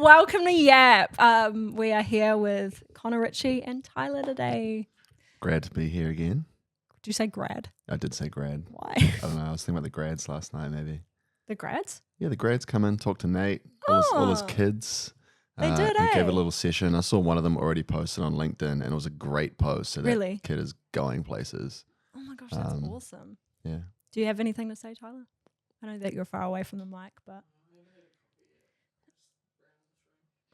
Welcome to YAP. We are here with Connor Ritchie and Tyler today. Glad to be here again. Did you say grad? I did say grad. Why? I don't know. I was thinking about the grads last night, maybe. The grads? Yeah, the grads come in, talk to Nate, all his kids. They did, and gave eh? a little session. I saw one of them already posted on LinkedIn, and it was a great post. So Really? that kid is going places. Oh my gosh, that's awesome. Yeah. Do you have anything to say, Tyler? I know that you're far away from the mic, but...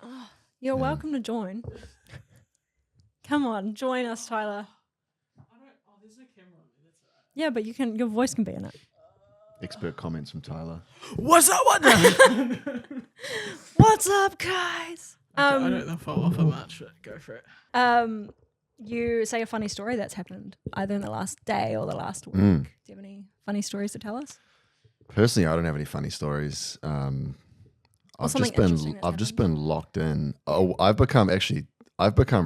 Oh, you're welcome to join. Come on, join us, Tyler. There's no camera on me. That's all right. Yeah, but your voice can be in it. Expert comments from Tyler. What's up? What the? What's up, guys? I don't know if I'll offer much, but go for it. You say a funny story that's happened either in the last day or the last week. Do you have any funny stories to tell us? Personally, I don't have any funny stories. I've just been locked in. Oh, I've become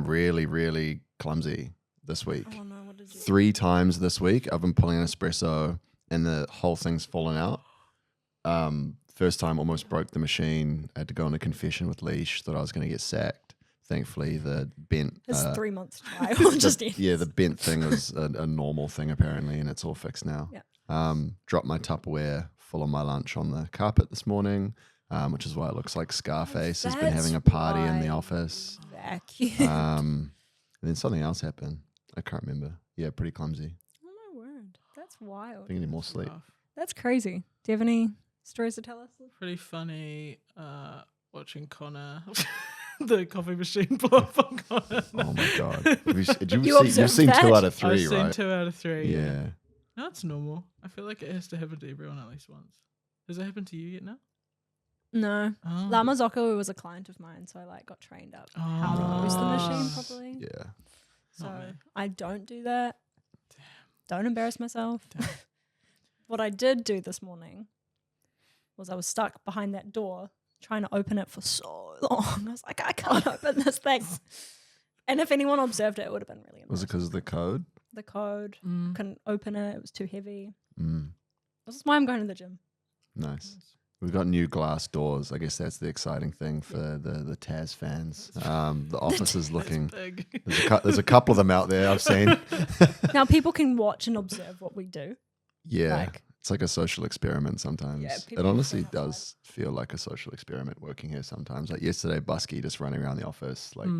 really, really clumsy this week. Oh no, what did you 3 times this week I've been pulling an espresso and the whole thing's fallen out. First time almost broke the machine. I had to go on a confession with Leash. Thought I was going to get sacked. Thankfully, the bent... It's 3 months trial. The bent thing was a normal thing apparently, and it's all fixed now. Yeah. Dropped my Tupperware full of my lunch on the carpet this morning, which is why it looks like Scarface has been having a party in the office. Vacuum. And then something else happened. I can't remember. Yeah, pretty clumsy. Oh my word, that's wild. I think I need more sleep. Rough. That's crazy. Do you have any stories to tell us? Pretty funny watching Connor, the coffee machine blow up on Connor. Oh my god! You've observed seen that? 2 out of 3, I've seen right? 2 out of 3. Yeah. No, it's normal. I feel like it has to happen to everyone at least once. Has it happened to you yet now? No. Oh. Lama Zocco was a client of mine, so I got trained up how to use the machine properly. Yeah. So Not me. I don't do that. Don't embarrass myself. Damn. What I did do this morning was I was stuck behind that door trying to open it for so long. I was like, I can't open this thing. And if anyone observed it, it would have been really embarrassing. Was it because of the code? The code, Mm. couldn't open it. It was too heavy. Mm. This is why I'm going to the gym. Nice. We've got new glass doors. I guess that's the exciting thing for the Taz fans. The office is looking... Big. There's a couple of them out there I've seen. Now people can watch and observe what we do. Yeah. Like- It's like a social experiment sometimes. Yeah, It people honestly go outside. does feel like a social experiment working here sometimes. Like yesterday, Busky just running around the office. Like,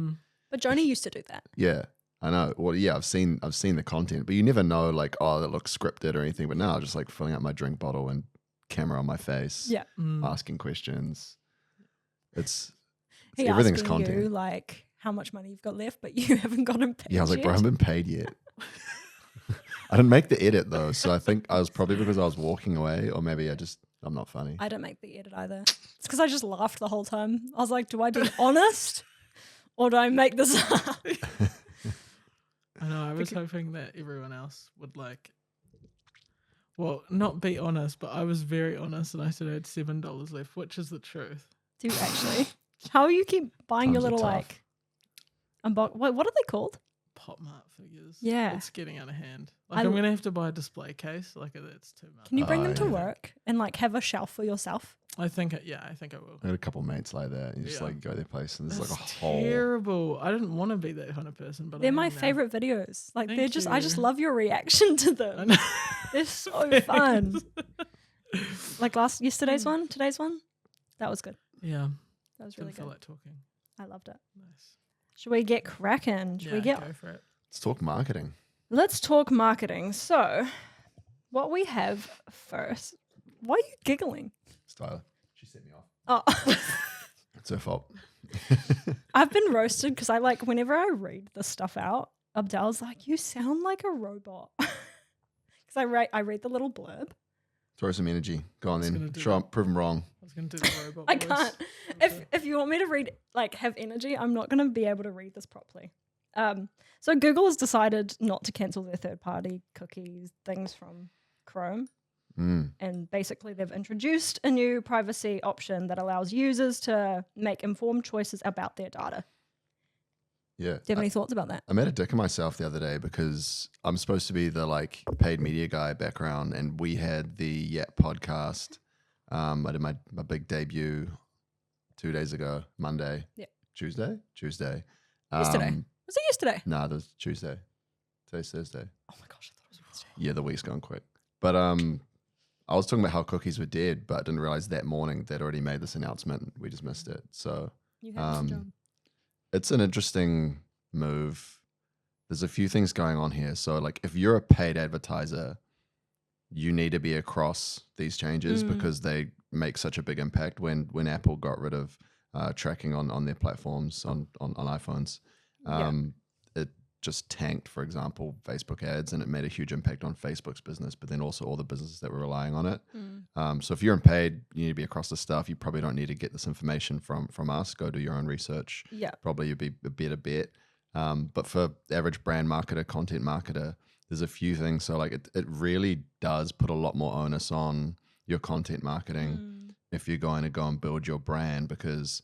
But Joni used to do that. yeah, I know. Well, yeah, I've seen the content, but you never know like, oh, that looks scripted or anything. But now just like filling up my drink bottle and camera on my face, Yeah. asking questions. It's He everything's asking content. you like how much money you've got left, but you haven't gotten paid. Yeah, I was like, yet. bro, I haven't been paid yet. I didn't make the edit though, so I think I was probably because I was walking away, or maybe I'm not funny. I don't make the edit either. It's because I just laughed the whole time. I was like, do I be honest or do I make this up? I know. I was hoping that everyone else would not be honest, but I was very honest, and I said I had $7 left, which is the truth. Do you actually? How you keep buying your Times are little tough. what are they called? Pop mart figures. Yeah. It's getting out of hand. I'm gonna have to buy a display case. Like it's too much. Can you bring them to yeah. work and like have a shelf for yourself? I think I will. I had a couple of mates like that. You just Yeah. like go to their place and there's That's like a whole. terrible. I didn't want to be that kind of person, but They're I my am now. favorite videos. Like Thank they're just I just you. love your reaction to I them. know. They're so fun. Like yesterday's one, today's one. That was good. Yeah. That was really Didn't feel good. like talking. I loved it. Nice. Should we get cracking? Should we get Go for it. Let's talk marketing. Let's talk marketing. So, what we have first. Why are you giggling? It's Tyler. She set me off. Oh, It's her fault. I've been roasted because I like whenever I read this stuff out, Abdel's like, "You sound like a robot." Because I read the little blurb. Throw some energy. Go on gonna then. do Show that. 'em, prove them wrong. I was going to do the robot I voice. can't. If you want me to read have energy, I'm not going to be able to read this properly. So Google has decided not to cancel their third-party cookies things from Chrome. And basically they've introduced a new privacy option that allows users to make informed choices about their data. Yeah. Do you have any thoughts about that? I made a dick of myself the other day because I'm supposed to be the like paid media guy background, and we had the YAP podcast. I did my big debut 2 days ago, Monday. Yeah. Tuesday. Yesterday. Um, Was it yesterday? No, it was Tuesday. Today's Thursday. Oh my gosh, I thought it was Wednesday. Yeah, the week's going quick. But I was talking about how cookies were dead, but I didn't realize that morning they'd already made this announcement. We just missed it. So You had this job. it's an interesting move. There's a few things going on here. So like if you're a paid advertiser, you need to be across these changes because they make such a big impact. When Apple got rid of tracking on their platforms on iPhones, it just tanked, for example, Facebook ads, and it made a huge impact on Facebook's business, but then also all the businesses that were relying on it. So if you're in paid, you need to be across the stuff. You probably don't need to get this information from us. Go do your own research. Yeah. Probably you'd be a better bet. But for the average brand marketer, content marketer, there's a few things. So like it really does put a lot more onus on your content marketing if you're going to go and build your brand, because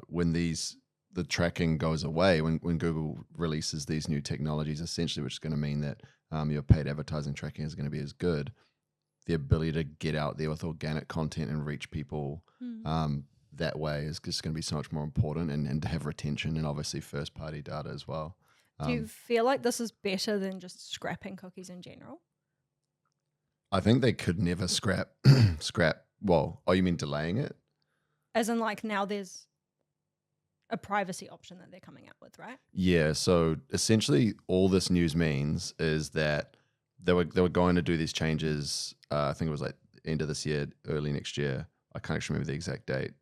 when the tracking goes away, when Google releases these new technologies, essentially, which is going to mean that your paid advertising tracking is going to be as good. The ability to get out there with organic content and reach people that way is just going to be so much more important, and to have retention and obviously first party data as well. Do you feel like this is better than just scrapping cookies in general? I think they could never scrap. Well, you mean delaying it? As in, like, now there's a privacy option that they're coming out with, right? Yeah. So essentially, all this news means is that they were going to do these changes. I think it was like end of this year, early next year. I can't actually remember the exact date.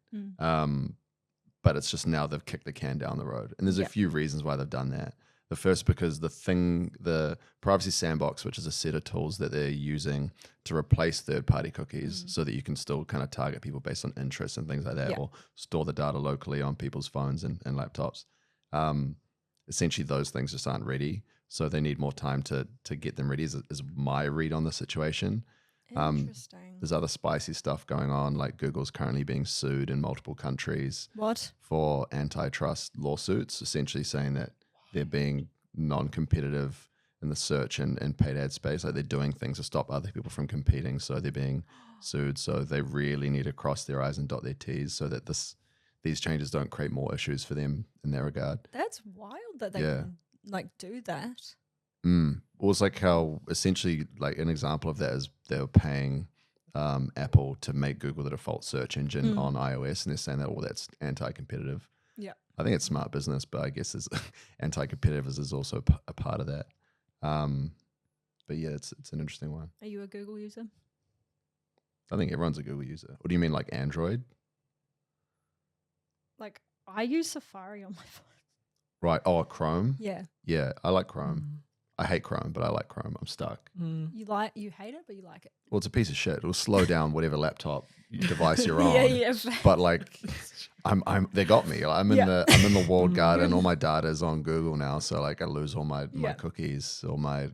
But it's just now they've kicked the can down the road, and there's a few reasons why they've done that. The first, because the privacy sandbox, which is a set of tools that they're using to replace third-party cookies so that you can still kind of target people based on interests and things like that, or store the data locally on people's phones and laptops. Essentially, those things just aren't ready. So they need more time to get them ready, is my read on the situation. Interesting. There's other spicy stuff going on, like Google's currently being sued in multiple countries for antitrust lawsuits, essentially saying that they're being non-competitive in the search and paid ad space. Like they're doing things to stop other people from competing, so they're being sued. So they really need to cross their I's and dot their T's so that these changes don't create more issues for them in that regard. That's wild that they can like do that. Well, it's like how essentially, like an example of that is they were paying Apple to make Google the default search engine on iOS, and they're saying that that's anti-competitive. Yeah. I think it's smart business, but I guess anti-competitive is also a part of that. But yeah, it's an interesting one. Are you a Google user? I think everyone's a Google user. What do you mean, like Android? Like, I use Safari on my phone. Right. Oh, Chrome? Yeah. Yeah, I like Chrome. I hate Chrome, but I like Chrome. I'm stuck. You hate it, but you like it. Well, it's a piece of shit. It'll slow down whatever laptop device you're on. Yeah. But like, they got me. I'm in the walled garden. All my data is on Google now, so like I lose all my cookies, all my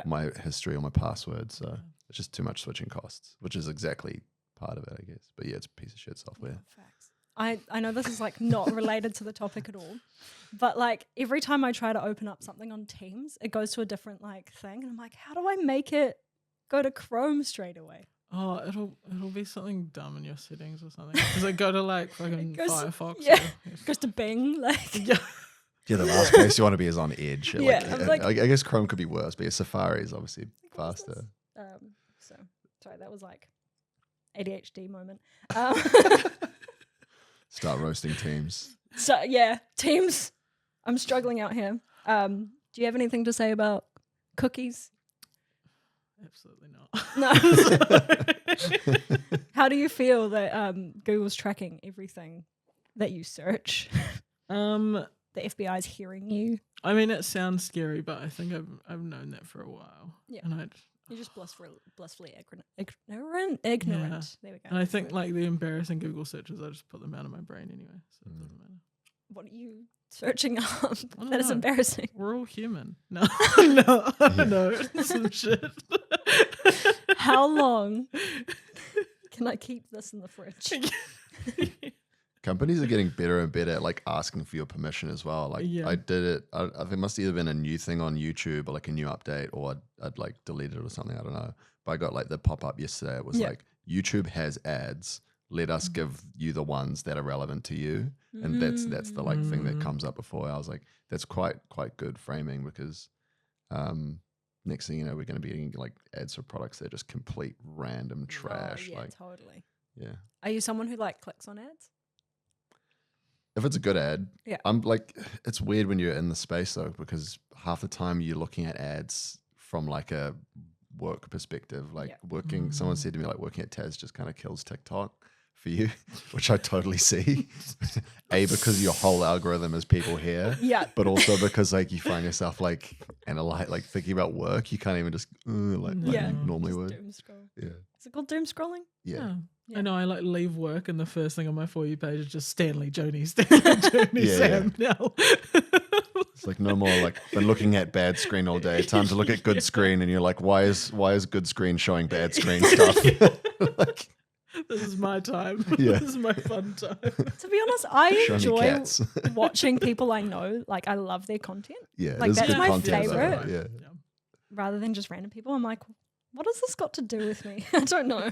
my history, all my passwords. So it's just too much switching costs, which is exactly part of it, I guess. But yeah, it's a piece of shit software. Yeah, facts. I know this is like not related to the topic at all, but like every time I try to open up something on Teams, it goes to a different like thing, and I'm like, how do I make it go to Chrome straight away? Oh, it'll be something dumb in your settings or something. Does it go to like fucking Firefox? Yeah, goes to Bing. Like yeah, the last place you want to be is on Edge. Yeah, I guess Chrome could be worse, but Safari is obviously faster. So sorry, that was like ADHD moment. Start roasting Teams. So yeah, Teams. I'm struggling out here. Do you have anything to say about cookies? Absolutely not. No. How do you feel that Google's tracking everything that you search? The FBI's hearing you. I mean, it sounds scary, but I think I've known that for a while. Yeah. And you're just blissfully ignorant. Yeah. There we go. And I think like the embarrassing Google searches, I just put them out of my brain anyway, so it doesn't matter. What are you searching up? That is embarrassing. We're all human. No, no, some shit. How long can I keep this in the fridge? Companies are getting better and better at like asking for your permission as well. Like I did it. I think it must either been a new thing on YouTube or like a new update, or I'd like deleted it or something. I don't know. But I got like the pop up yesterday. It was like YouTube has ads. let us give you the ones that are relevant to you. And that's the like thing that comes up before. I was like, that's quite good framing, because next thing you know, we're going to be getting like ads for products that are just complete random trash. Oh, yeah, like, totally. yeah. Are you someone who like clicks on ads? If it's a good ad, Yeah. I'm like, it's weird when you're in the space though, because half the time you're looking at ads from like a work perspective. Like working, someone said to me, like working at Taz just kind of kills TikTok for you, which I totally see. A, because your whole algorithm is people here. Yeah. But also because like you find yourself like like thinking about work, you can't even just like Yeah. you normally Just would. doom scroll. Yeah. Is it called doom scrolling? Yeah. I know. I like leave work, and the first thing on my For You page is just Stanley, Joni, Sam. Now It's like no more like been looking at bad screen all day. Time to look at good screen, and you're like, why is good screen showing bad screen stuff? Like, this is my time. Yeah. This is my fun time. To be honest, I Show me enjoy cats. watching people I know. Like, I love their content. Yeah, Like, it is that's good my content, though, favorite. yeah. Rather than just random people, I'm like, what has this got to do with me? I don't know.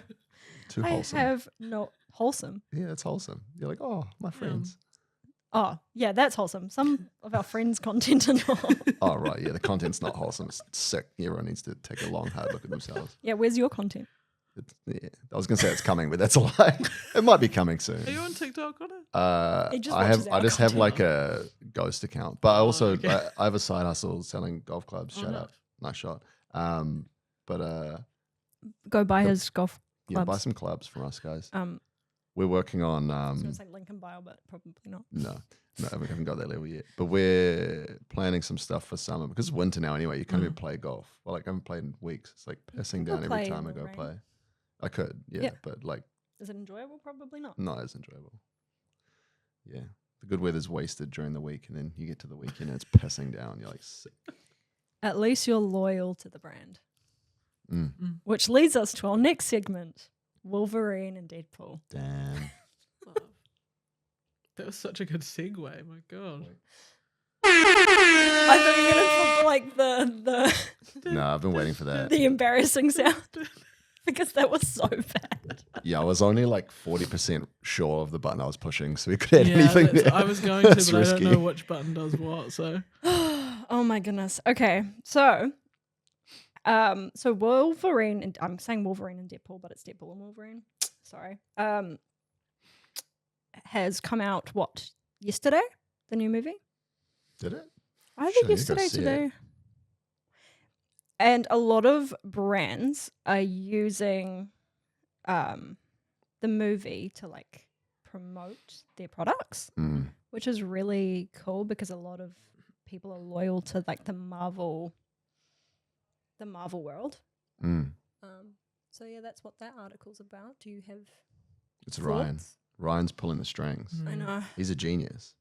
Too I wholesome. have no wholesome. Yeah, it's wholesome. You're like, oh, my friends. Oh, yeah, that's wholesome. Some of our friends' content are not. Oh, right. Yeah, the content's not wholesome. It's sick. Everyone needs to take a long, hard look at themselves. Yeah, where's your content? Yeah. I was going to say it's coming, but that's a lie. It might be coming soon. Are you on TikTok, Connor? He just I watches our just have content. like a ghost account, but I also okay. I have a side hustle selling golf clubs. Oh, Shut nice. up, nice shot. But Go buy his golf yeah, buy clubs. some clubs from us, guys. So We're working on it's like link in bio, but probably not. no, we haven't got that level yet. But we're planning some stuff for summer because it's winter now anyway. You can't even play golf. Well, like I haven't played in weeks. It's like pissing could down every play time in I the go rain. play. I could, yeah, but like Is it enjoyable? Probably not. not as enjoyable. Yeah, the good weather's wasted during the week, and then you get to the weekend and it's pissing down. You're like sick. At least you're loyal to the brand. Mm. Which leads us to our next segment, Wolverine and Deadpool. Damn. That was such a good segue. My God. I thought you were going to like No, I've been waiting for that. the embarrassing sound because that was so bad. Yeah, I was only like 40% sure of the button I was pushing, so we could add anything that's- there. I was going to, That's but I risky. don't know which button does what. So Oh my goodness. Okay, so Wolverine and I'm saying Wolverine and Deadpool, but it's Deadpool and Wolverine. Sorry. Has come out yesterday? The new movie? Did it? I Shit, think I need to go yesterday, see it. today. And a lot of brands are using the movie to like promote their products, Mm. which is really cool because a lot of people are loyal to like the Marvel world. Mm. So yeah, that's what that article's about. Do you have It's Ryan. thoughts? Ryan's pulling the strings. I know. He's a genius.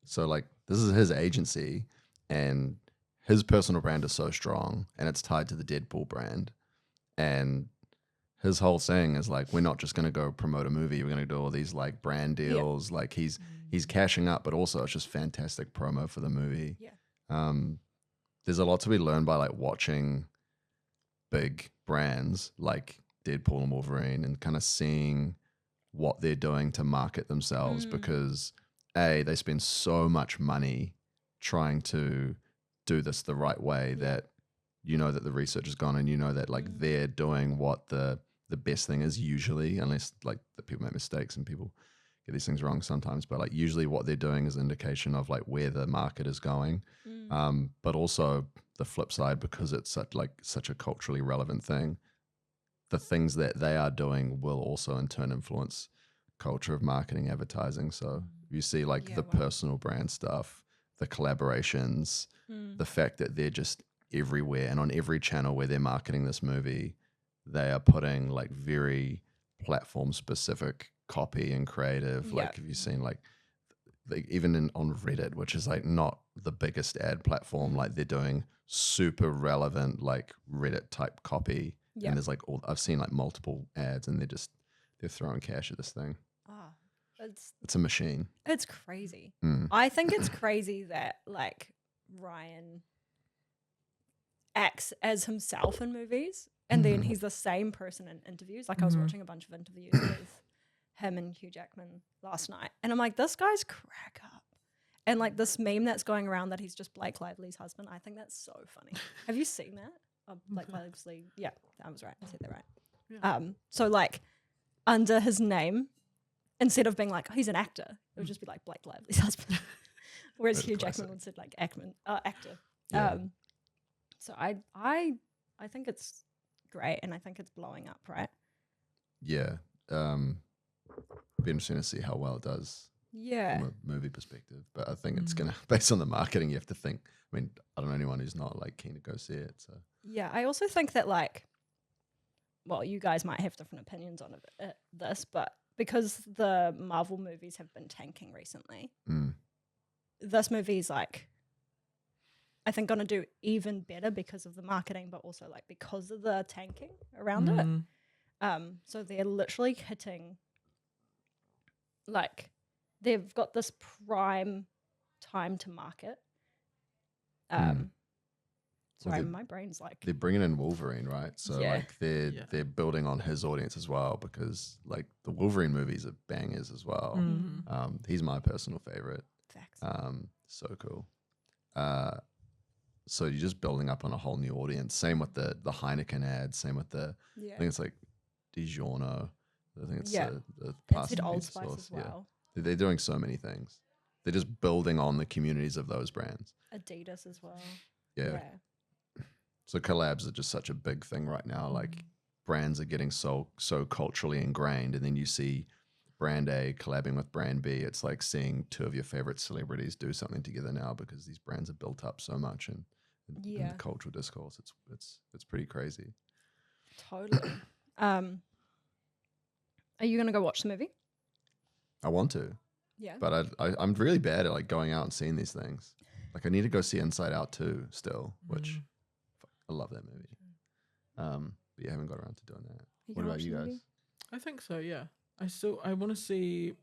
So like this is his agency and his personal brand is so strong and it's tied to the Deadpool brand. And his whole thing is like, we're not just going to go promote a movie. We're going to do all these like brand deals. Like he's cashing up, but also it's just fantastic promo for the movie. Yeah. There's a lot to be learned by like watching big brands like Deadpool and Wolverine and kind of seeing what they're doing to market themselves because they spend so much money trying to do this the right way that you know that the research has gone and you know that like they're doing what the best thing is usually, unless like the people make mistakes and people get these things wrong sometimes, but like usually what they're doing is an indication of like where the market is going. But also the flip side, because it's such a culturally relevant thing, the things that they are doing will also in turn influence culture of marketing, advertising. So you see like the personal brand stuff, the collaborations, the fact that they're just everywhere and on every channel where they're marketing this movie, they are putting like very platform specific copy and creative. Like have you seen like even on Reddit, which is like not the biggest ad platform, like they're doing super relevant like Reddit type copy. And there's like I've seen like multiple ads and they're throwing cash at this thing. It's a machine. It's crazy. I think it's crazy that like Ryan acts as himself in movies and then he's the same person in interviews. Like I was watching a bunch of interviews with him and Hugh Jackman last night, and I'm like, this guy's crack up. And like this meme that's going around that he's just Blake Lively's husband, I think that's so funny. Have you seen that? Blake Lively, yeah, I was right. I said that right. Yeah. So like under his name, instead of being like, oh, he's an actor, it would just be like Blake Lively's husband. Whereas That's Hugh classic. Jackman would say like actor. Yeah. So I think it's great, and I think it's blowing up, right? Yeah. Be interesting to see how well it does Yeah. from a movie perspective. But I think it's gonna, based on the marketing, you have to think. I mean, I don't know anyone who's not like keen to go see it. So Yeah, I also think that like, well, you guys might have different opinions on this, but because the Marvel movies have been tanking recently, this movie's like, I think gonna do even better because of the marketing, but also like because of the tanking around it. So they're literally hitting, like, they've got this prime time to market. Sorry, Well, my brain's like, they're bringing in Wolverine, right? So Yeah. like they're building on his audience as well, because like the Wolverine movies are bangers as well. He's my personal favorite. facts. So cool. So you're just building up on a whole new audience. Same with the Heineken ad. Same with the Yeah. I think it's like DiGiorno. I think it's Yeah. the It's pasta at Old pizza Spice sauce. as well. Yeah. They're doing so many things. They're just building on the communities of those brands. Adidas as well. Yeah. So collabs are just such a big thing right now. Like brands are getting so culturally ingrained, and then you see brand A collabing with brand B. It's like seeing two of your favorite celebrities do something together now, because these brands are built up so much in Yeah. the cultural discourse. It's pretty crazy. Totally. Are you gonna go watch the movie? I want to, Yeah. but I'm really bad at like going out and seeing these things. Like I need to go see Inside Out 2 still, which I love that movie. But you haven't got around to doing that. You What gonna about watch you the guys? movie? I think so. Yeah. I want to see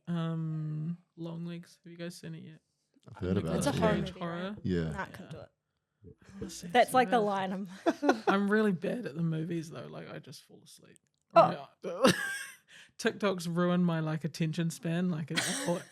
Longlegs. Have you guys seen it yet? I've heard about It's a it. horror yeah. movie, right? Yeah. Nah, I couldn't do it. I wanna see it That's so like the bad. line. I'm really bad at the movies though. Like I just fall asleep. Oh. TikTok's ruined my like attention span. Like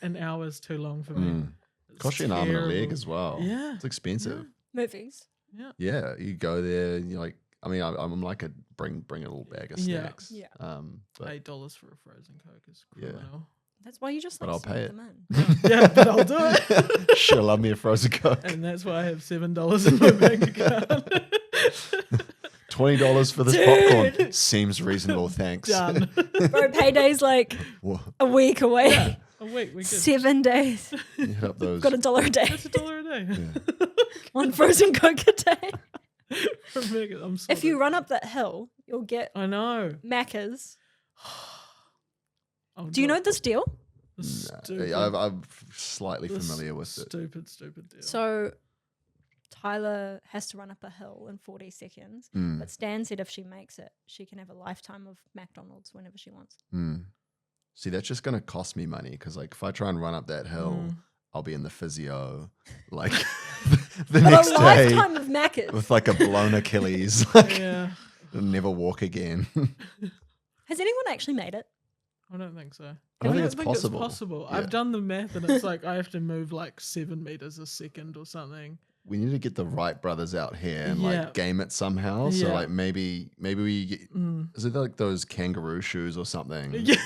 an hour is too long for me. It's Cost you an arm and a leg terrible. as well. Yeah. It's expensive. Movies. Yeah. Yeah, you go there. And you're like, I mean, I'm like a bring a little bag of Yeah. snacks. Yeah. But $8 for a frozen Coke is Yeah. criminal. That's why you just But like I'll pay sneak it. them in. Yeah, but I'll do it. she'll love me a frozen Coke. And that's why I have $7 in my bank account. $20 for this Dude. popcorn seems reasonable. Thanks. Done. Bro, payday's like Whoa, a week away. A week, we good. 7 days. you hit up those. Got $1 a day. That's $1 a day. Yeah. One frozen Coke a day. I'm If you sorted. run up that hill, you'll get I know. Macca's. I'll Do you it. know this deal? The Nah, stupid, I'm slightly the familiar with it. Stupid deal. So Tyler has to run up a hill in 40 seconds. Mm, But Stan said if she makes it, she can have a lifetime of McDonald's whenever she wants. mm. See, that's just gonna cost me money, because like if I try and run up that hill, I'll be in the physio like the But next a day lifetime of Macca's. with like a blown Achilles. Like Yeah. I'll never walk again. Has anyone actually made it? I don't think so. I don't think it's possible. It's possible. Yeah. I've done the math and it's like I have to move like 7 meters a second or something. We need to get the Wright brothers out here and Yeah. like game it somehow. So Yeah. like maybe we get, is it like those kangaroo shoes or something? Yeah.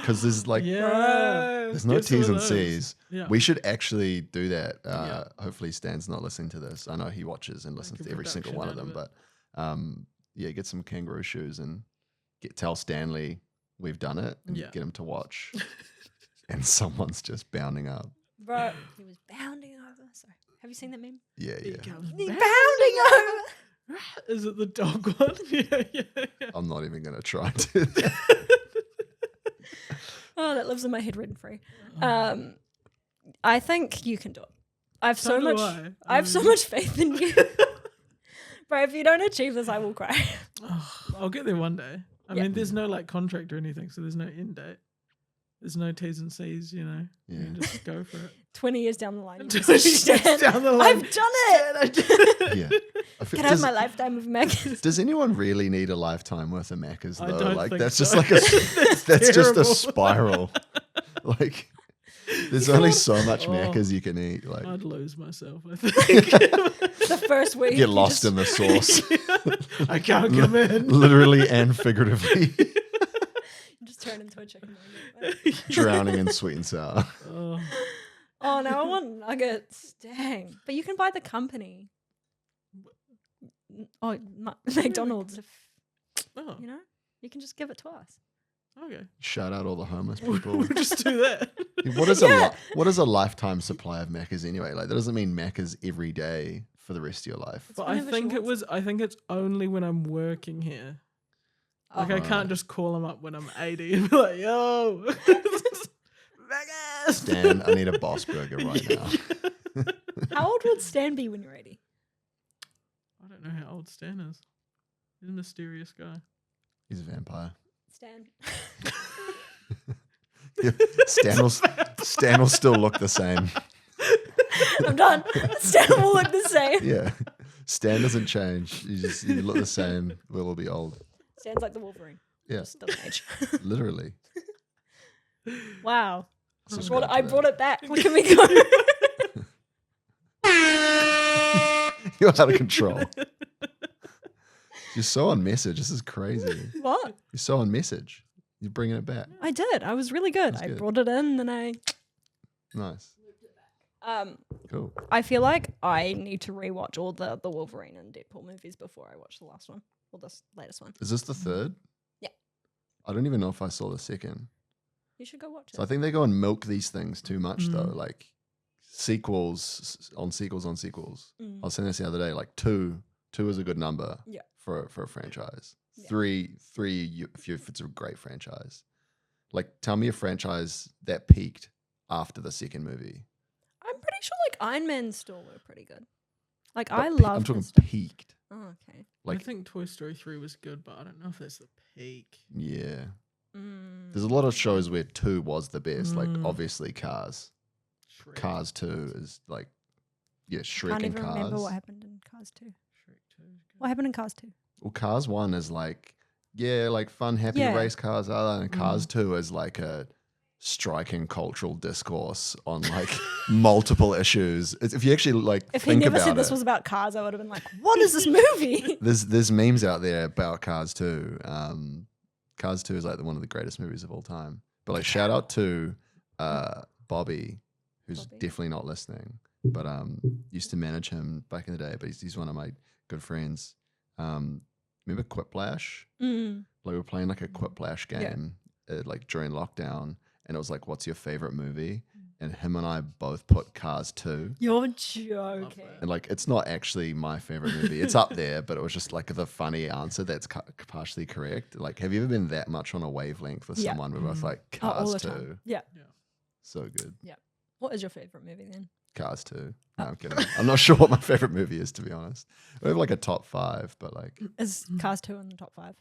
Because there's like Yeah. there's no Get some T's of and those. C's. Yeah. We should actually do that. Yeah. Hopefully Stan's not listening to this. I know he watches and listens a to every single one of them. production But yeah, get some kangaroo shoes and tell Stanley we've done it and Yeah. get him to watch. And someone's just bounding up. Bro, he was bounding over. Sorry. Have you seen that meme? Yeah, He yeah. comes He's back. bounding over. Is it the dog one? Yeah. I'm not even gonna try to do that. Oh, that lives in my head rent free. I think you can do it. I have so So do much. I. I have so much faith in you. Bro, if you don't achieve this, I will cry. Oh, I'll get there one day. I Yeah. mean, there's no like contract or anything, so there's no end date. There's no T's and C's, you know. Yeah. You just go for it. 20 years down the line, you 20 just years Stan, down the line. I've done it. I did it. Yeah. I feel, Can I have my lifetime of Macca's? does anyone really need a lifetime worth of Macca's I though? don't Like think that's so. just like a that's just terrible. a spiral. Like there's only so much Oh. Macca's you can eat. Like I'd lose myself, I think. The first week. get you lost just- in the sauce, I can't come in. literally and figuratively, You just turn into a chicken nugget. drowning in sweet and sour. Oh. Oh, now I want nuggets. Dang. But you can buy the company. Oh, McDonald's. If, Oh, you know, you can just give it to us. okay. Shout out all the homeless people. We'll just do that. What is a lifetime supply of Macca's anyway? Like that doesn't mean Macca's every day for the rest of your life. But I whenever she think it wants was. I think it's only when I'm working here. Like I can't just call them up when I'm 80 and be like, "Yo, Vegas." Dan, I need a boss burger right now. How old would Stan be when you're 80? I don't know how old Stan is. He's a mysterious guy. He's a vampire. Stan. Yeah, Stan will still look the same. I'm done. Stan will look the same. Yeah. Stan doesn't change. You look the same. We'll all be old. Stan's like the Wolverine. Yeah. Just doesn't age. Literally. Wow. Subscribe I to brought that. it back. Look at me go. You're out of control. You're so on message. This is crazy. What? You're so on message. You're bringing it back. I did. I was really good. That's I good. brought it in, then I. Nice. Cool. I feel like I need to rewatch all the Wolverine and Deadpool movies before I watch the last one or this latest one. Is this the third? Yeah. I don't even know if I saw the second. You should go watch it. So I think they go and milk these things too much though. Mm. Like sequels on sequels on sequels. Mm. I was saying this the other day. Like two is a good number. Yeah. For a franchise. Yeah. Three if it's a great franchise. Like tell me a franchise that peaked after the second movie. I'm pretty sure like Iron Man still were pretty good. Like But I pe- love. I'm talking his stuff. peaked. Oh, okay. Like I think Toy Story 3 was good, but I don't know if that's the peak. yeah. Mm. There's a lot of shows where 2 was the best. Like Mm. obviously Cars. Shrek. Cars 2 is like yeah, Shrek Can't and even Cars. remember what happened in Cars 2. Shrek 2 is good. What happened in Cars 2? Well, Cars 1 is like, yeah, like fun, happy Yeah. race cars. And Cars 2 is like a striking cultural discourse on like multiple issues. If you actually like If he think never about said this it, was about cars, I would have been like, "What is this movie?" there's memes out there about Cars 2. Cars 2 is like one of the greatest movies of all time. But like shout out to Bobby, who's Bobby. definitely not listening, but used to manage him back in the day. But he's one of my good friends. Remember Quiplash? Mm. Like we were playing like a Quiplash Yeah. game like during lockdown, and it was like, "What's your favorite movie?" And him and I both put Cars 2. You're joking. And like, it's not actually my favorite movie. It's up there, but it was just like the funny answer that's partially correct. Like, have you ever been that much on a wavelength with Yeah. someone? We're both like Oh, all Cars the 2. time. Yeah. So good. What is your favorite movie then? Cars 2. No, Oh. I'm kidding. I'm not sure what my favorite movie is, to be honest. I have like a top 5, but like, Is Cars 2 in the top 5?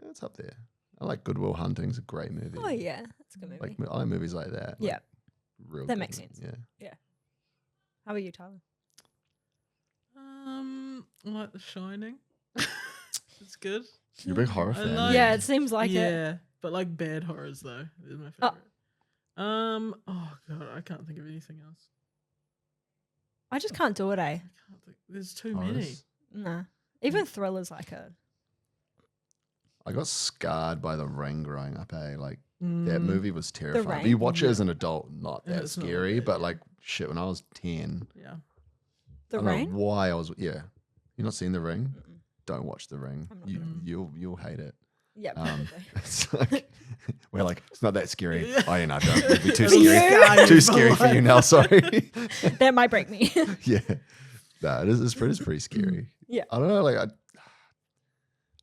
it's up there. I like Good Will Hunting's a great movie. Oh yeah, that's a good movie. Like, I like movies like that. Yeah. Like, real That good makes movies. sense. Yeah. How about you, Tyler? I like The Shining. It's good. You're a big horror I fan. like- Yeah, it seems like it. yeah, but like bad horrors though is my Oh. favorite. Oh god, I can't think of anything else. I just can't do it, eh? I can't think. There's too many. Horrors. Nah. Even Thriller's like a. I got scarred by The Ring growing up, Like, that Mm, movie was terrifying. If Ring? you watch it as an adult, not Yeah, that it's not that scary, bad, but yeah. like, shit, when I was 10, Yeah. The I don't Rain? know why I was, yeah. You're not seeing The Ring? Mm-mm. Don't watch The Ring. I'm not You, gonna. you'll hate it. Yeah, Um, probably. It's like, we're like, it's not that scary. Yeah. Oh, yeah, no, don't. It'd be too For you? scary. Too scary for you now, sorry. That might break me. Yeah. No, it's pretty scary. Yeah. I don't know, like,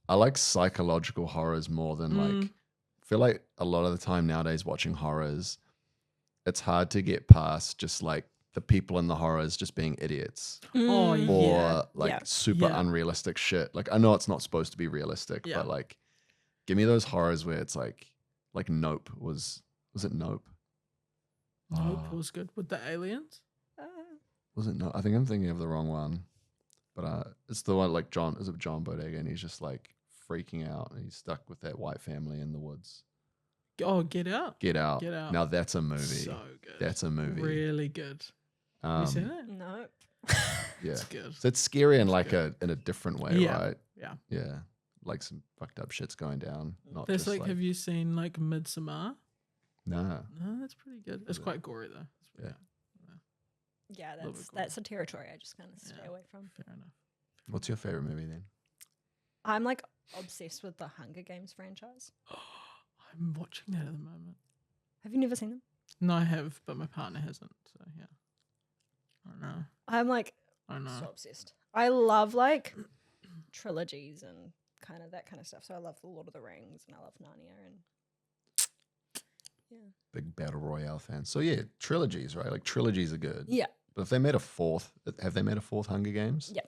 I like psychological horrors more than like, I feel like a lot of the time nowadays watching horrors, it's hard to get past just like the people in the horrors just being idiots Oh, Mm. yeah. or like Yeah. super Yeah. unrealistic shit. Like I know it's not supposed to be realistic, Yeah. but like give me those horrors where it's like Nope was Was it Nope? Nope Oh. was good with the aliens. Was it Nope? I think I'm thinking of the wrong one. But it's the one like John. Is it John Bodega? And he's just like freaking out, and he's stuck with that white family in the woods. Oh, Get Out. Get Out. Get Out. Now that's a movie. So good. That's a movie. Really good. Have you seen it? No. Yeah. It's good. So it's scary in It's like good. in a different way, Yeah. right? Yeah. Yeah. Like some fucked up shit's going down. Not There's just like, have you seen like Midsommar? Nah. No, that's pretty good. It's quite gory though. It's pretty Yeah, Little bit that's a territory I just kind of stay Yeah. away from. good. Fair enough. What's your favorite movie then? I'm like obsessed with the Hunger Games franchise. I'm watching that at the moment. Have you never seen them? No, I have, but my partner hasn't. So yeah. I don't know. I'm like I don't know. so obsessed. I love like trilogies and kind of that kind of stuff. So I love the Lord of the Rings and I love Narnia and yeah. Big battle royale fan. So yeah, trilogies, right? Like trilogies are good. Yeah. But if they made a fourth, have they made a fourth Hunger Games? Yeah.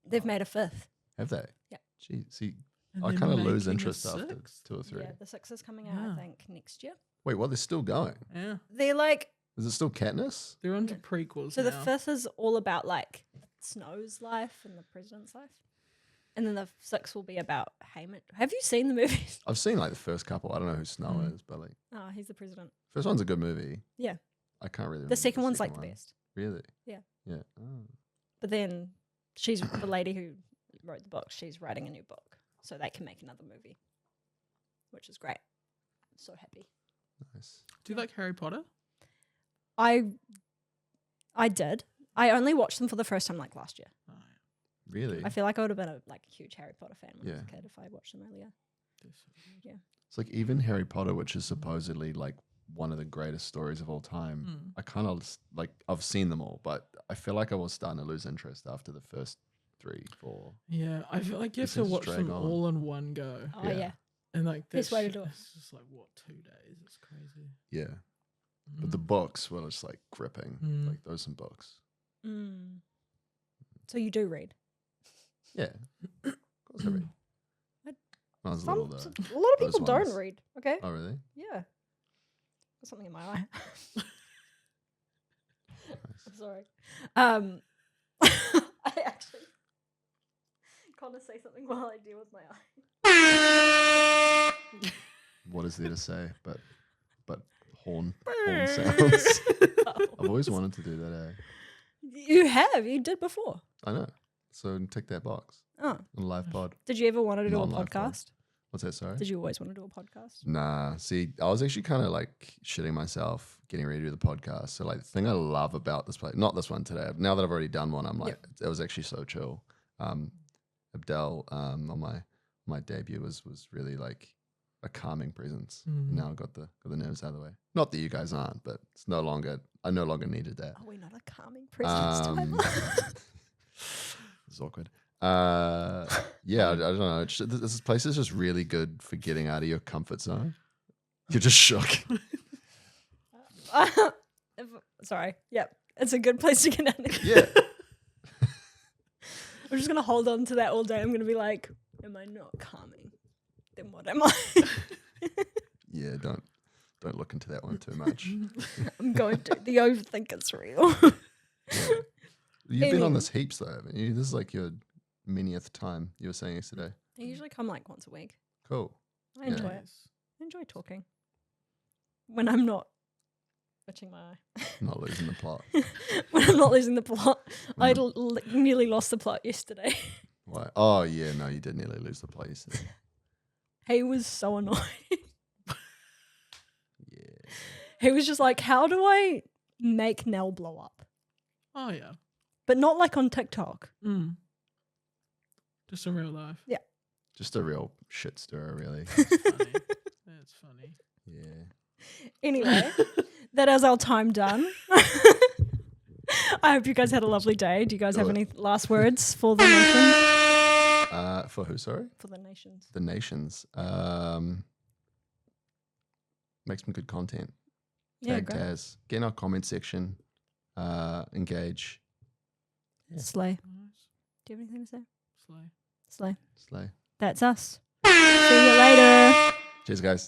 They've made a fifth. Have they? Yeah. Gee, see, And I they're kind of lose making a interest after sixth? 2 or 3. Yeah, the sixth is coming out, Yeah. I think, next year. Wait, what? They're still going? Yeah. They're like Is it still Katniss? They're onto prequels so now. the fifth is all about like Snow's life and the president's life. And then the sixth will be about Haymitch. Have you seen the movies? I've seen like the first couple. I don't know who Snow Mm. is, but like Oh, he's the president. first one's a good movie. Yeah. I can't really remember The second one's like the one. best. Really? Yeah. Yeah. Oh. But then she's the lady who wrote the book. She's writing a new book. So they can make another movie, which is great. I'm so happy. Nice. Do you like Harry Potter? I did. I only watched them for the first time like last year. Oh, Really? I feel like I would have been a like huge Harry Potter fan when I was a Yeah. kid if I watched them earlier. yeah. It's like even Harry Potter, which is supposedly like one of the greatest stories of all time. Mm. I kind of like I've seen them all, but I feel like I was starting to lose interest after the first 3, 4. Yeah, I feel like you have It to seems to watch drag them on. all in one go. Oh Yeah. yeah. And like Best way to do it. It's just like what, 2 days? It's crazy. Yeah. But the books were just like gripping. Mm. Like those some books. Mm. So you do read? Yeah. Of course I read. I- I was Some, little though. a lot of Those people don't ones. read. Okay. Oh really? Yeah. Got something in my eye. I'm sorry. I actually kind of say something while I deal with my eye. What is there to say? But horn sounds. I've always wanted to do that. You have. You did before. I know. So tick that box Oh. on a live pod. Did you ever want to do a Non-live pod. podcast? What's that? Sorry. Did you always want to do a podcast? Nah, see, I was actually kind of like shitting myself getting ready to do the podcast. So, like, the thing I love about this place, not this one today, now that I've already done one, I'm like, it was actually so chill. Abdel, on my debut was really like a calming presence. Mm. Now I've got the nerves out of the way. Not that you guys aren't, but I no longer needed that. Are we not a calming presence, Tyler? It's awkward. Yeah, I don't know. This place is just really good for getting out of your comfort zone. You're just shook. Sorry. Yep. It's a good place to get out of. Yeah. I'm just going to hold on to that all day. I'm going to be like, am I not calming? Then what am I? Yeah, don't look into that one too much. I'm going to. The overthinker's real. Yeah. You've been on this heaps though, haven't you? This is like your minieth time you were saying yesterday. I usually come like once a week. Cool. I enjoy it. I enjoy talking. When I'm not twitching my eye. Not losing the plot. When I'm not losing the plot. I Mm. nearly lost the plot yesterday. Why? Oh yeah, no, you did nearly lose the plot yesterday. He was so annoying. Yeah. He was just like, how do I make Nell blow up? Oh yeah. But not like on TikTok. Mm. Just in real life. Just a real shit stirrer, really. It's funny. That's funny. Yeah. Anyway, that is our time done. I hope you guys had a lovely day. Do you guys have Good. any last words for the nations? For who? Sorry. For the nations. The nations. Make some good content. Yeah, Tag great. Taz. Get in our comment section. Engage. Yeah. Slay. Nice. Do you have anything to say? Slay. Slay. Slay. That's us. See you later. Cheers, guys.